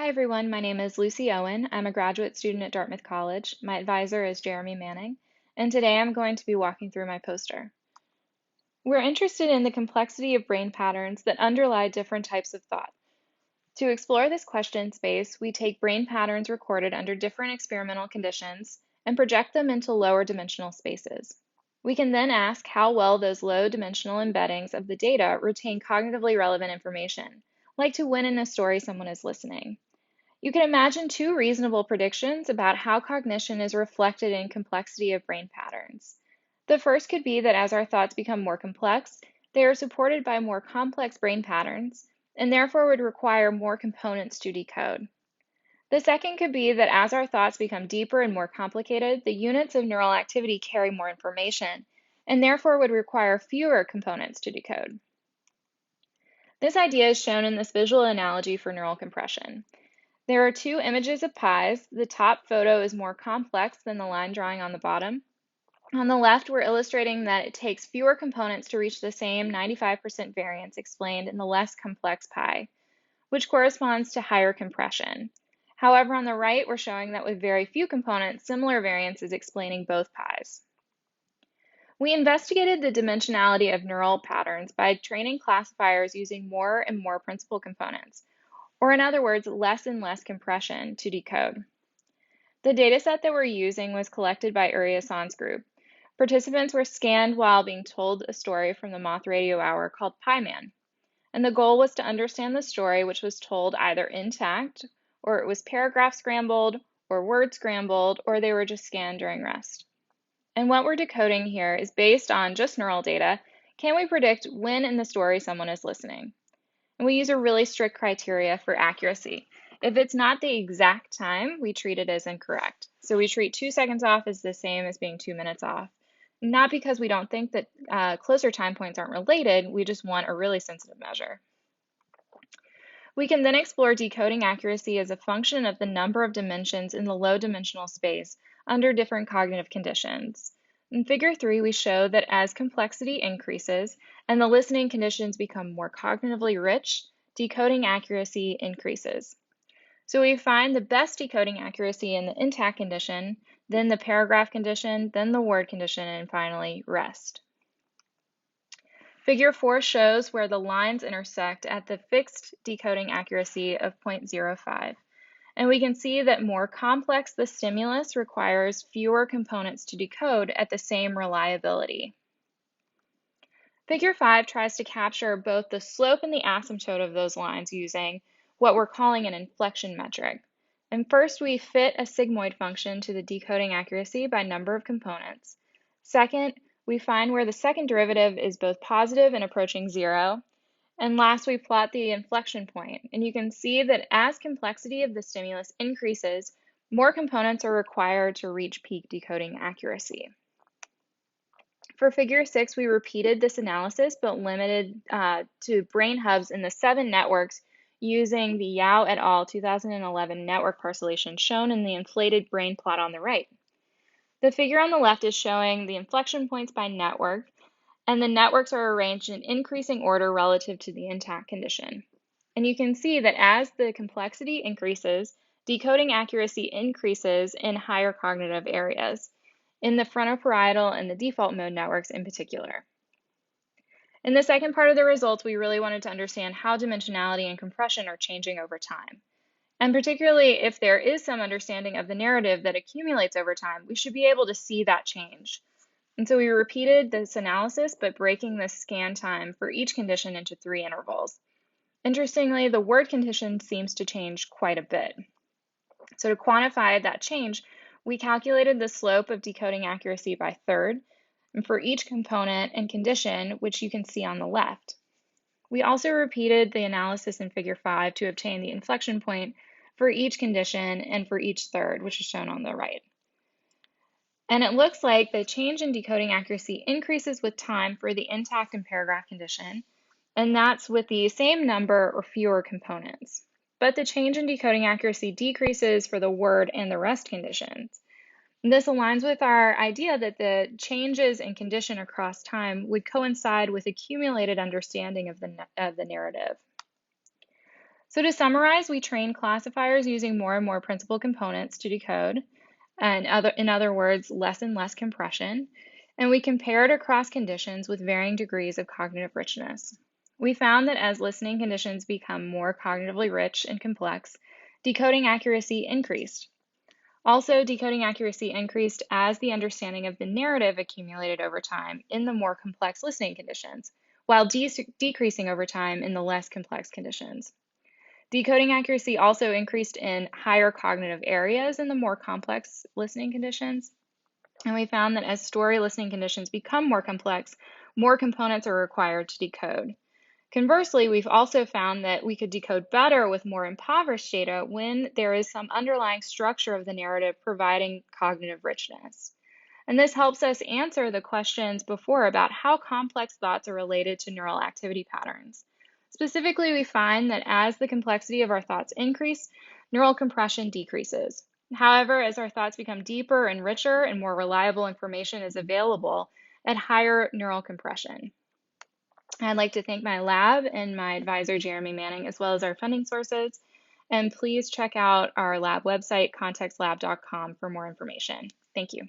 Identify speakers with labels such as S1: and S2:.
S1: Hi everyone, my name is Lucy Owen. I'm a graduate student at Dartmouth College. My advisor is Jeremy Manning, and today I'm going to be walking through my poster. We're interested in the complexity of brain patterns that underlie different types of thought. To explore this question space, we take brain patterns recorded under different experimental conditions and project them into lower dimensional spaces. We can then ask how well those low dimensional embeddings of the data retain cognitively relevant information, like to when in a story someone is listening. You can imagine two reasonable predictions about how cognition is reflected in complexity of brain patterns. The first could be that as our thoughts become more complex, they are supported by more complex brain patterns, and therefore would require more components to decode. The second could be that as our thoughts become deeper and more complicated, the units of neural activity carry more information, and therefore would require fewer components to decode. This idea is shown in this visual analogy for neural compression. There are two images of pies. The top photo is more complex than the line drawing on the bottom. On the left, we're illustrating that it takes fewer components to reach the same 95% variance explained in the less complex pie, which corresponds to higher compression. However, on the right, we're showing that with very few components, similar variance is explaining both pies. We investigated the dimensionality of neural patterns by training classifiers using more and more principal components, or in other words, less and less compression to decode. The dataset that we're using was collected by Uriason's group. Participants were scanned while being told a story from the Moth Radio Hour called Pie Man, and the goal was to understand the story, which was told either intact, or it was paragraph scrambled, or word scrambled, or they were just scanned during rest. And what we're decoding here is based on just neural data. Can we predict when in the story someone is listening? And we use a really strict criteria for accuracy. If it's not the exact time, we treat it as incorrect. So we treat 2 seconds off as the same as being 2 minutes off. Not because we don't think that closer time points aren't related, we just want a really sensitive measure. We can then explore decoding accuracy as a function of the number of dimensions in the low dimensional space under different cognitive conditions. In Figure 3, we show that as complexity increases and the listening conditions become more cognitively rich, decoding accuracy increases. So we find the best decoding accuracy in the intact condition, then the paragraph condition, then the word condition, and finally rest. Figure 4 shows where the lines intersect at the fixed decoding accuracy of 0.05. And we can see that more complex the stimulus requires fewer components to decode at the same reliability. Figure 5 tries to capture both the slope and the asymptote of those lines using what we're calling an inflection metric. And first, we fit a sigmoid function to the decoding accuracy by number of components. Second, we find where the second derivative is both positive and approaching 0. And last, we plot the inflection point, and you can see that as complexity of the stimulus increases, more components are required to reach peak decoding accuracy. For Figure 6, we repeated this analysis, but limited to brain hubs in the 7 networks using the Yao et al. 2011 network parcellation shown in the inflated brain plot on the right. The figure on the left is showing the inflection points by network, and the networks are arranged in increasing order relative to the intact condition. And you can see that as the complexity increases, decoding accuracy increases in higher cognitive areas, in the frontoparietal and the default mode networks in particular. In the second part of the results, we really wanted to understand how dimensionality and compression are changing over time. And particularly if there is some understanding of the narrative that accumulates over time, we should be able to see that change. And so we repeated this analysis, but breaking the scan time for each condition into 3 intervals. Interestingly, the word condition seems to change quite a bit. So to quantify that change, we calculated the slope of decoding accuracy by third, and for each component and condition, which you can see on the left. We also repeated the analysis in Figure 5 to obtain the inflection point for each condition and for each third, which is shown on the right. And it looks like the change in decoding accuracy increases with time for the intact and paragraph condition, and that's with the same number or fewer components. But the change in decoding accuracy decreases for the word and the rest conditions. And this aligns with our idea that the changes in condition across time would coincide with accumulated understanding of the narrative. So to summarize, we train classifiers using more and more principal components to decode, and in other words, less and less compression, and we compared across conditions with varying degrees of cognitive richness. We found that as listening conditions become more cognitively rich and complex, decoding accuracy increased. Also, decoding accuracy increased as the understanding of the narrative accumulated over time in the more complex listening conditions, while decreasing over time in the less complex conditions. Decoding accuracy also increased in higher cognitive areas in the more complex listening conditions. And we found that as story listening conditions become more complex, more components are required to decode. Conversely, we've also found that we could decode better with more impoverished data when there is some underlying structure of the narrative providing cognitive richness. And this helps us answer the questions before about how complex thoughts are related to neural activity patterns. Specifically, we find that as the complexity of our thoughts increase, neural compression decreases. However, as our thoughts become deeper and richer and more reliable information is available at higher neural compression. I'd like to thank my lab and my advisor, Jeremy Manning, as well as our funding sources. And please check out our lab website, contextlab.com, for more information. Thank you.